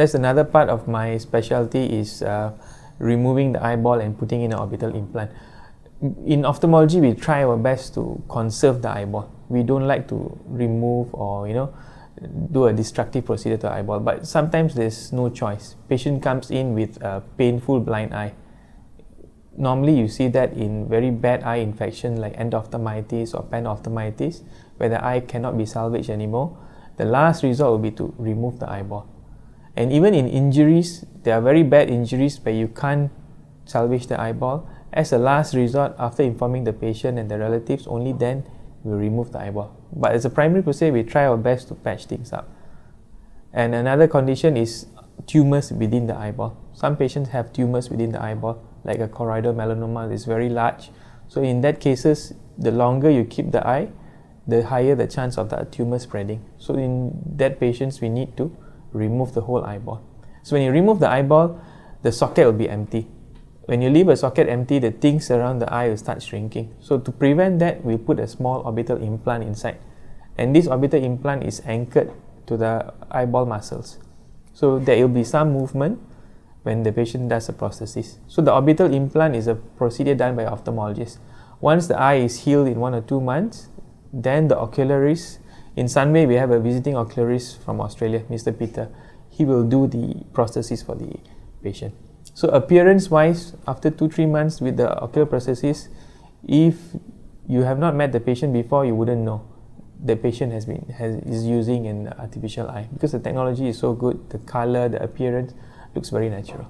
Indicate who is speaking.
Speaker 1: That's another part of my specialty is removing the eyeball and putting in an orbital implant. In ophthalmology, we try our best to conserve the eyeball. We don't like to remove or do a destructive procedure to the eyeball, but sometimes there's no choice. Patient comes in with a painful blind eye. Normally you see that in very bad eye infection like endophthalmitis or panophthalmitis, where the eye cannot be salvaged anymore. The last resort will be to remove the eyeball. And even in injuries, there are very bad injuries where you can't salvage the eyeball. As a last resort, after informing the patient and the relatives, only then we'll remove the eyeball. But as a primary procedure, we try our best to patch things up. And another condition is tumors within the eyeball. Some patients have tumors within the eyeball, like a choroidal melanoma is very large. So in that cases, the longer you keep the eye, the higher the chance of the tumor spreading. So in that patients, we need to remove the whole eyeball. So when you remove the eyeball, the socket will be empty. When you leave a socket empty, the things around the eye will start shrinking. So to prevent that, we put a small orbital implant inside. And this orbital implant is anchored to the eyeball muscles. So there will be some movement when the patient does a prosthesis. So the orbital implant is a procedure done by ophthalmologist. Once the eye is healed in 1 or 2 months, then the oculist, in Sunway we have a visiting oculist from Australia, Mr. Peter. He will do the prosthesis for the patient. So appearance wise, after 2-3 months with the ocular prosthesis, if you have not met the patient before, you wouldn't know the patient is using an artificial eye, because the technology is so good, the color, the appearance looks very natural.